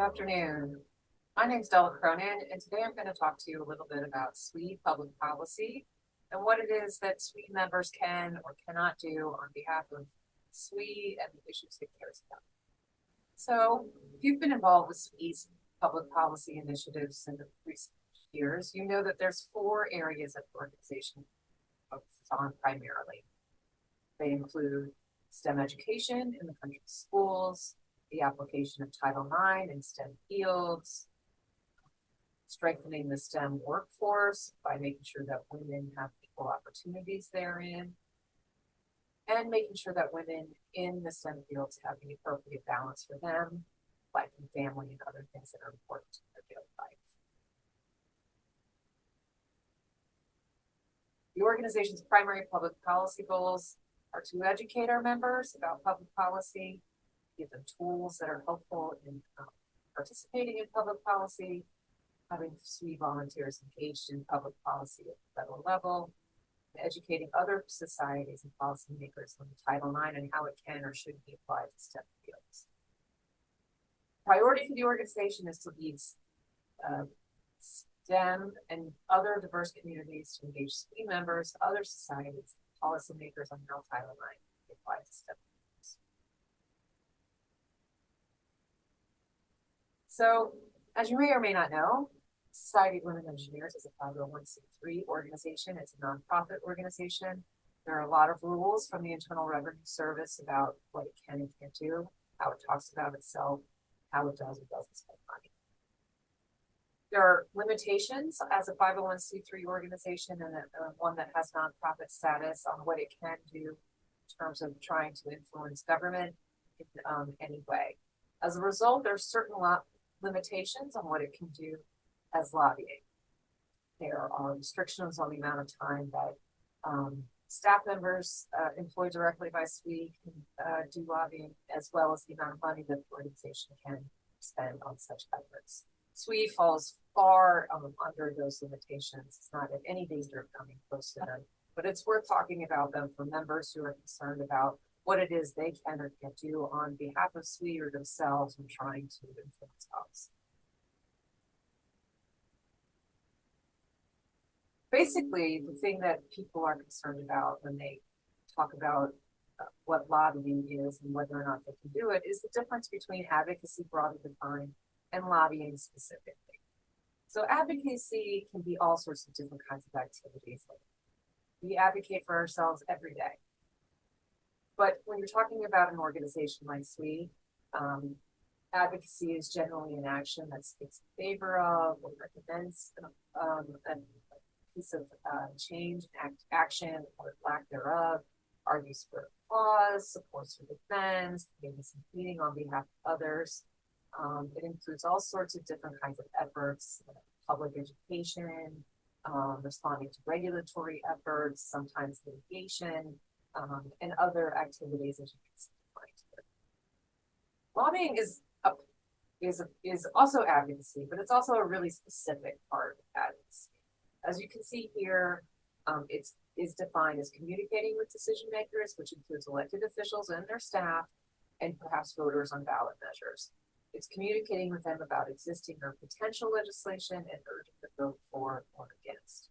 Afternoon. My name's Della Cronin, and today I'm going to talk to you a little bit about SWE public policy and what it is that SWE members can or cannot do on behalf of SWE and the issues it cares about. So, if you've been involved with SWE's public policy initiatives in the recent years, you know that there's 4 areas of the organization focuses on primarily. They include STEM education in the country's schools, the application of Title IX in STEM fields, strengthening the STEM workforce by making sure that women have equal opportunities therein, and making sure that women in the STEM fields have the appropriate balance for them, life and family, and other things that are important to their daily life. The organization's primary public policy goals are to educate our members about public policy, give them tools that are helpful in participating in public policy, having SWE volunteers engaged in public policy at the federal level, educating other societies and policymakers on Title IX and how it can or should be applied to STEM fields. Priority for the organization is to lead STEM and other diverse communities to engage SWE members, other societies, policymakers on how Title IX can be applied to STEM fields. So, as you may or may not know, Society of Women Engineers is a 501c3 organization. It's a nonprofit organization. There are a lot of rules from the Internal Revenue Service about what it can and can't do, how it talks about itself, how it does or doesn't spend money. There are limitations as a 501c3 organization and one that has nonprofit status on what it can do in terms of trying to influence government in any way. As a result, there are certain limitations on what it can do as lobbying. There are restrictions on the amount of time that staff members employed directly by SWE can do lobbying, as well as the amount of money that the organization can spend on such efforts. SWE falls far under those limitations. It's not in any danger of coming close to them, but it's worth talking about them for members who are concerned about what it is they can or can't do on behalf of SWE or themselves when trying to influence policy. Basically, the thing that people are concerned about when they talk about what lobbying is and whether or not they can do it is the difference between advocacy broadly defined and lobbying specifically. So advocacy can be all sorts of different kinds of activities. We advocate for ourselves every day. But when you're talking about an organization like SWE, advocacy is generally an action that speaks in favor of or recommends a piece of change, action, or lack thereof, argues for a cause, supports or defends, maybe some pleading on behalf of others. It includes all sorts of different kinds of efforts, public education, responding to regulatory efforts, sometimes litigation, and other activities as you can see. Lobbying is also advocacy, but it's also a really specific part of advocacy. As you can see here, it is defined as communicating with decision makers, which includes elected officials and their staff, and perhaps voters on ballot measures. It's communicating with them about existing or potential legislation and urging them to vote for or against.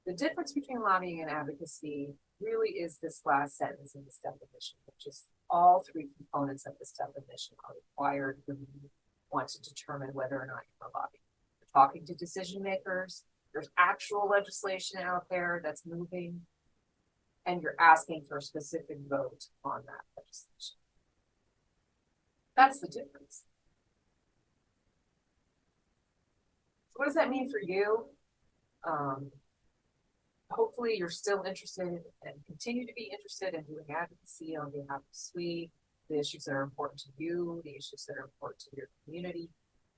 The difference between lobbying and advocacy really is this last sentence in this definition, which is all 3 components of this definition are required when you want to determine whether or not you're lobbying. You're talking to decision makers, there's actual legislation out there that's moving, and you're asking for a specific vote on that legislation. That's the difference. So what does that mean for you? Hopefully you're still interested and continue to be interested in doing advocacy on behalf of SWE, the issues that are important to you, the issues that are important to your community.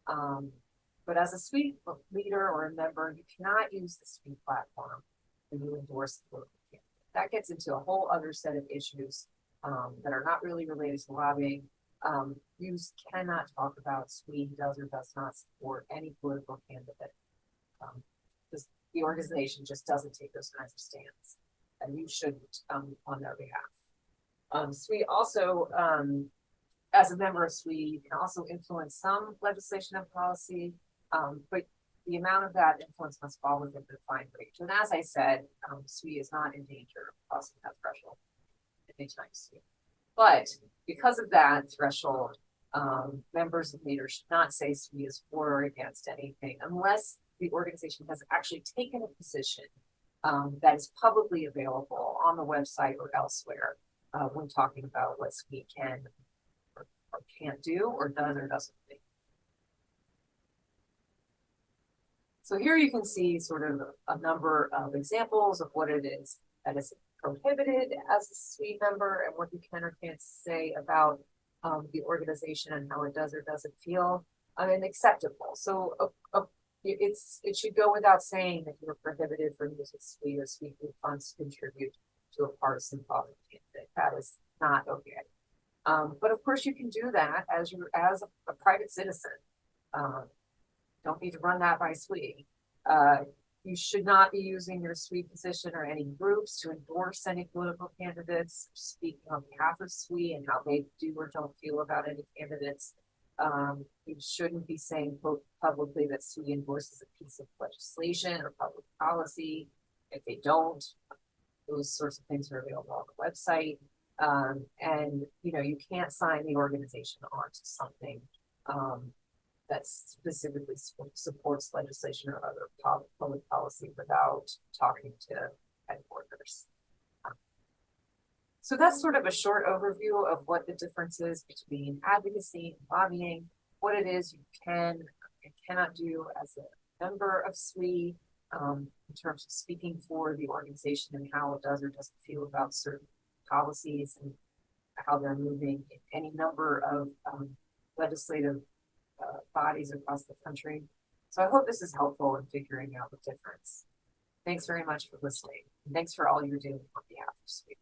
But as a SWE leader or a member, you cannot use the SWE platform when you endorse the political candidate. That gets into a whole other set of issues that are not really related to lobbying. You cannot talk about SWE does or does not support any political candidate. The organization just doesn't take those kinds of stands, and you shouldn't on their behalf. SWE also as a member of SWE, you can also influence some legislation and policy, but the amount of that influence must fall within the defined range. And as I said, SWE is not in danger of crossing that threshold anytime soon. But because of that threshold, members of leaders should not say SWE is for or against anything unless the organization has actually taken a position that is publicly available on the website or elsewhere when talking about what SWE can or can't do or does or doesn't think. So here you can see sort of a number of examples of what it is that is prohibited as a SWE member and what you can or can't say about the organization and how it does or doesn't feel acceptable. So it should go without saying that you're prohibited from using SWE or SWE group funds to contribute to a partisan political candidate. That is not okay. But of course you can do that as a private citizen. Don't need to run that by SWE. You should not be using your SWE position or any groups to endorse any political candidates, speaking on behalf of SWE and how they do or don't feel about any candidates. You shouldn't be saying publicly that SWE endorses a piece of legislation or public policy. If they don't, those sorts of things are available on the website. And you can't sign the organization onto something that specifically supports legislation or other public policy without talking to headquarters. So that's sort of a short overview of what the difference is between advocacy and lobbying, what it is you can and cannot do as a member of SWE in terms of speaking for the organization and how it does or doesn't feel about certain policies and how they're moving in any number of legislative bodies across the country. So I hope this is helpful in figuring out the difference. Thanks very much for listening. And thanks for all you're doing on behalf of SWE.